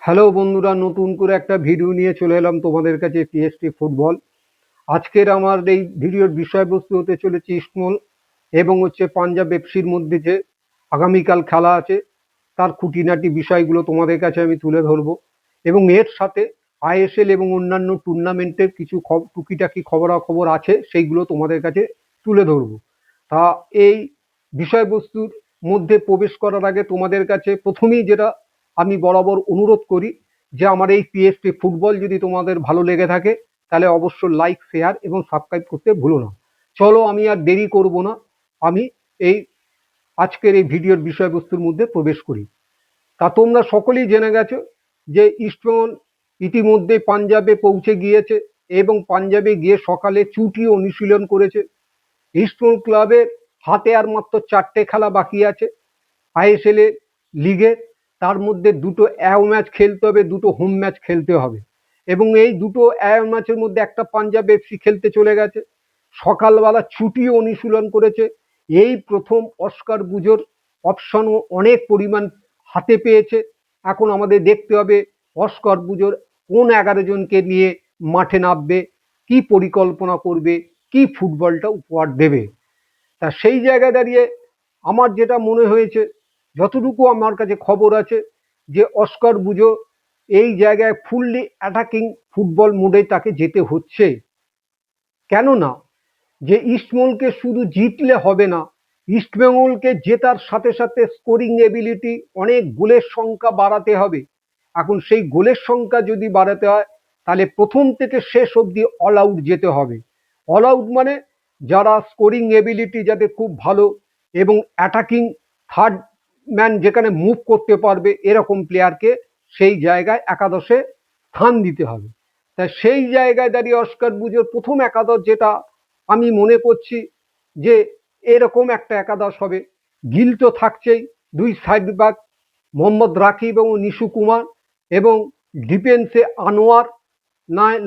Hello বন্ধুরা, নতুন করে একটা ভিডিও নিয়ে চলে এলাম তোমাদের কাছে। PST football. আজকের আমার এই ভিডিওর বিষয়বস্তু হতে চলেছে ইস্টবেঙ্গল এবং পাঞ্জাব এফসির মধ্যে যে আগামীকাল খেলা আছে তার খুঁটিনাটি বিষয়গুলো তোমাদের কাছে আমি তুলে ধরবো, এবং এর সাথে আইএসএল এবং অন্যান্য টুর্নামেন্টের কিছু টুকিটাকি খবরাখবর আছে, সেইগুলো তোমাদের কাছে তুলে ধরবো। তা এই বিষয়বস্তুর মধ্যে প্রবেশ করার আগে তোমাদের কাছে প্রথমেই যেটা আমি বরাবর অনুরোধ করি, যে আমার এই পিএসটি ফুটবল যদি তোমাদের ভালো লেগে থাকে তাহলে অবশ্যই লাইক, শেয়ার এবং সাবস্ক্রাইব করতে ভুলো না। চলো আমি আর দেরি করব না, আমি এই আজকের এই ভিডিওর বিষয়বস্তুর মধ্যে প্রবেশ করি। তা তোমরা সকলেই জেনে গেছো যে ইস্টবেঙ্গল ইতিমধ্যে পাঞ্জাবে পৌঁছে গিয়েছে এবং পাঞ্জাবে গিয়ে সকালে চুটি অনুশীলন করেছে। ইস্টবেঙ্গল ক্লাবের হাতে আর মাত্র 4টে খেলা বাকি আছে আইএসএল এর লিগের। তার মধ্যে দুটো অ্যাও ম্যাচ খেলতে হবে, দুটো হোম ম্যাচ খেলতে হবে, এবং এই দুটো অ্যাও ম্যাচের মধ্যে একটা পাঞ্জাব এফসি খেলতে চলে গেছে। সকালবেলা ছুটি অনুশীলন করেছে। এই প্রথম অস্কার বুজোর অপশনও অনেক পরিমাণ হাতে পেয়েছে। এখন আমাদের দেখতে হবে অস্কার বুজোর কোন 11 জনকে নিয়ে মাঠে নামবে, কি পরিকল্পনা করবে, কি ফুটবলটা উপহার দেবে। তা সেই জায়গায় দাঁড়িয়ে আমার যেটা মনে হয়েছে, যতটুকু আমার কাছে খবর আছে, যে অস্কার বুজো এই জায়গায় ফুললি অ্যাটাকিং ফুটবল মোডে তাকে যেতে হচ্ছে। কেননা যে ইস্টবেঙ্গলকে শুধু জিতলে হবে না, ইস্টবেঙ্গলকে জেতার সাথে সাথে স্কোরিং এবিলিটি, অনেক গোলের সংখ্যা বাড়াতে হবে। এখন সেই গোলের সংখ্যা যদি বাড়াতে হয় তাহলে প্রথম থেকে শেষ অবধি অল আউট যেতে হবে। অল আউট মানে যারা স্কোরিং এবিলিটি যাদের খুব ভালো এবং অ্যাটাকিং থার্ড ম্যান যেখানে মুভ করতে পারবে, এরকম প্লেয়ারকে সেই জায়গায় একাদশে স্থান দিতে হবে। তাই সেই জায়গায় দাঁড়িয়ে অস্কার বুজোর প্রথম একাদশ যেটা আমি মনে করছি, যে এরকম একটা একাদশ হবে। গিল তো থাকছেই, দুই সাইড ব্যাক মোহাম্মদ রাকিব এবং নিশু কুমার, এবং ডিফেন্সে আনোয়ার, নয়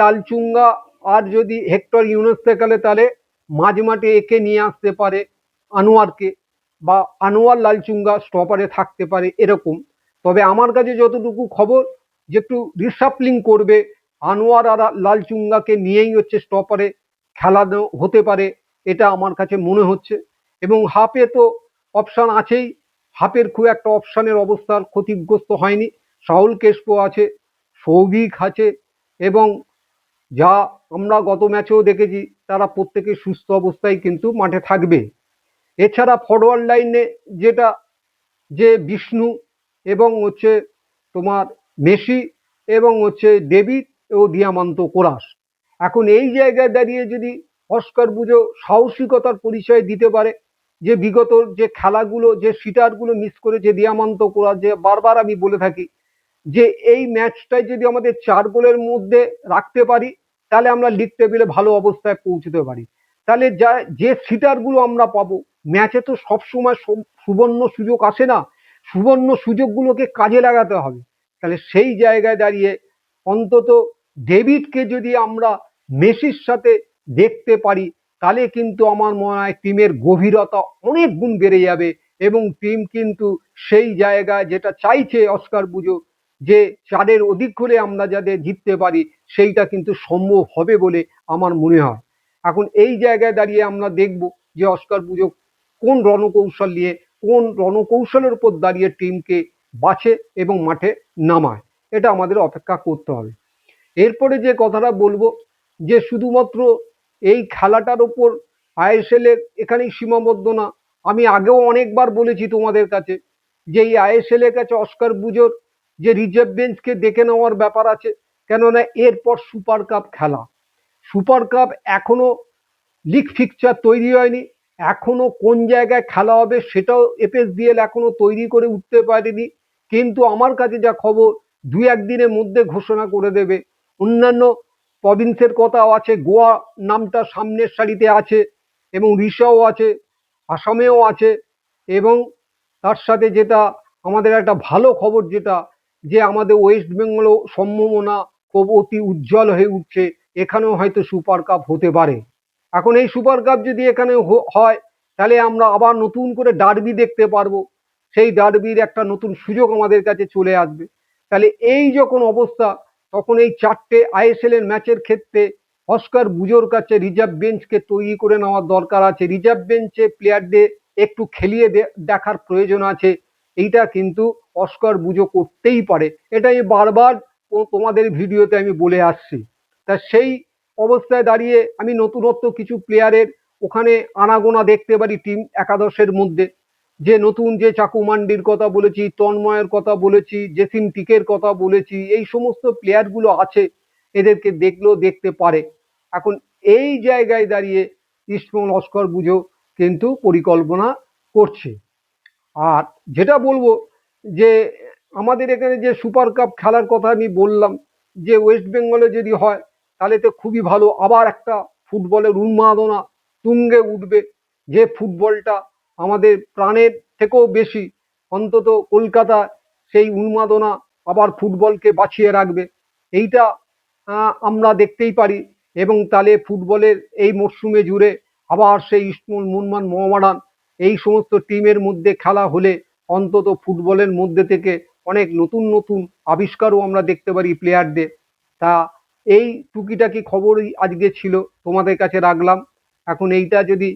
লালচুঙ্গা, আর যদি হেক্টর ইউনুস থেকে তাহলে মাঝ মাঠে একে নিয়ে আসতে পারে আনোয়ারকে, বা আনোয়ার লালচুঙ্গা স্টপারে থাকতে পারে এরকম। তবে আমার কাছে যতটুকু খবর, যে একটু রিসাপলিং করবে, আনোয়ার আর লালচুঙ্গাকে নিয়েই স্টপারে খেলানো হতে পারে, এটা আমার কাছে মনে হচ্ছে। এবং হাফে তো অপশান আছেই, হাফের খুব একটা অপশানের অবস্থার ক্ষতিগ্রস্ত হয়নি। সাউল কেশপো আছে, সৌভিক আছে, এবং যা আমরা গত ম্যাচেও দেখেছি তারা প্রত্যেকে সুস্থ অবস্থায় কিন্তু মাঠে থাকবে। এছাড়া ফরওয়ার্ড লাইনে যেটা, যে বিষ্ণু এবং তোমার মেসি এবং ডেভিড ও দিয়ামান্ত কোরাস। এখন এই জায়গায় দাঁড়িয়ে যদি অস্কার বুজো সাহসিকতার পরিচয় দিতে পারে, যে বিগত যে খেলাগুলো, যে সিটারগুলো মিস করেছে দিয়ামান্ত কোরাস, যে বারবার আমি বলে থাকি যে এই ম্যাচটাই যদি আমাদের 4 গোলের মধ্যে রাখতে পারি তাহলে আমরা লিগ টেবিলে ভালো অবস্থায় পৌঁছতে পারি। তাহলে যে সিটারগুলো আমরা পাবো, ম্যাচে তো সবসময় সুবর্ণ সুযোগ আসে না, সুবর্ণ সুযোগগুলোকে কাজে লাগাতে হবে। তাহলে সেই জায়গায় দাঁড়িয়ে অন্তত ডেভিডকে যদি আমরা মেসির সাথে দেখতে পারি তাহলে কিন্তু আমার মনে হয় টিমের গভীরতা অনেক গুণ বেড়ে যাবে, এবং টিম কিন্তু সেই জায়গায় যেটা চাইছে অস্কার বুজো, যে 4-এর অধিক করে আমরা যাতে জিততে পারি, সেইটা কিন্তু সম্ভব হবে বলে আমার মনে হয়। এখন এই জায়গায় দাঁড়িয়ে আমরা দেখব যে অস্কার বুজো কোন রণকৌশল নিয়ে, কোন রণকৌশলের উপর দাঁড়িয়ে টিমকে বাছে এবং মাঠে নামায়, এটা আমাদের অপেক্ষা করতে হবে। এরপরে যে কথাটা বলবো, যে শুধুমাত্র এই খেলাটার ওপর আইএসএল এর এখানেই সীমাবদ্ধ না। আমি আগেও অনেকবার বলেছি তোমাদের কাছে যে এই আইএসএল এর কাছে অস্কার বুজোর যে রিজার্ভ বেঞ্চকে দেখে নেওয়ার ব্যাপার আছে। কেননা এরপর সুপার কাপ খেলা, সুপার কাপ এখনো লিগ ফিকচার তৈরি হয়নি, এখনো কোন জায়গায় খেলা হবে সেটাও এফএসডিএল এখনো তৈরি করে উঠতে পারেনি। কিন্তু আমার কাছে যা খবর, 2-1 দিনের মধ্যে ঘোষণা করে দেবে। অন্যান্য প্রভিন্সের কথাও আছে, গোয়া নামটা সামনের সারিতে আছে, এবং রিসাও আছে, আসামেও আছে, এবং তার সাথে যেটা আমাদের একটা ভালো খবর, যেটা যে আমাদের ওয়েস্ট বেঙ্গলও সম্ভাবনা খুব অতি উজ্জ্বল হয়ে উঠছে, এখানেও হয়তো সুপার কাপ হতে পারে। এখন এই সুপার কাপ যদি এখানে হয় তাহলে আমরা আবার নতুন করে ডার্বি দেখতে পারবো, সেই ডার্বির একটা নতুন সুযোগ আমাদের কাছে চলে আসবে। তাহলে এই যখন অবস্থা, তখন এই 4টে আইএসএল এর ম্যাচের ক্ষেত্রে অস্কার বুজোর কাছে রিজার্ভ বেঞ্চকে তৈরি করে নেওয়ার দরকার আছে। রিজার্ভ বেঞ্চে প্লেয়ারদের একটু খেলিয়ে দেখার প্রয়োজন আছে। এইটা কিন্তু অস্কার বুজো করতেই পারে, এটা আমি বারবার তোমাদের ভিডিওতে আমি বলে আসছি। তা সেই অবস্থায় দাঁড়িয়ে আমি নতুনত্ব কিছু প্লেয়ারের ওখানে আনাগোনা দেখতে পারি টিম একাদশের মধ্যে। যে নতুন যে চাকু মান্ডির কথা বলেছি, তন্ময়ের কথা বলেছি, জেসিন টিকের কথা বলেছি, এই সমস্ত প্লেয়ারগুলো আছে, এদেরকে দেখলেও দেখতে পারে। এখন এই জায়গায় দাঁড়িয়ে ইস্টবেঙ্গল অস্কার বুজো কিন্তু পরিকল্পনা করছে। আর যেটা বলবো যে আমাদের এখানে যে সুপার কাপ খেলার কথা আমি বললাম, যে ওয়েস্ট বেঙ্গলে যদি হয় তাহলে তো খুবই ভালো। আবার একটা ফুটবলের উন্মাদনা তুঙ্গে উঠবে, যে ফুটবলটা আমাদের প্রাণের থেকেও বেশি, অন্তত কলকাতা সেই উন্মাদনা আবার ফুটবলকে বাঁচিয়ে রাখবে। এইটা আমরা দেখতেই পারি। এবং তাহলে ফুটবলের এই মরশুমে জুড়ে আবার সেই ইস্টবেঙ্গল, মোহনবাগান, মোহামেডান এই সমস্ত টিমের মধ্যে খেলা হলে অন্তত ফুটবলের মধ্যে থেকে অনেক নতুন নতুন আবিষ্কারও আমরা দেখতে পারি প্লেয়ারদের। তা এই টুকিটাকি খবরই আজকে ছিল, তোমাদের কাছে রাখলাম। এখন এইটা যদি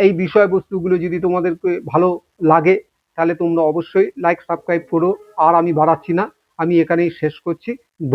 এই বিষয়বস্তুগুলো যদি তোমাদেরকে ভালো লাগে, তাহলে তোমরা অবশ্যই লাইক সাবস্ক্রাইব করো। আর আমি বাড়াচ্ছি না, আমি এখানেই শেষ করছি। ধন্যবাদ।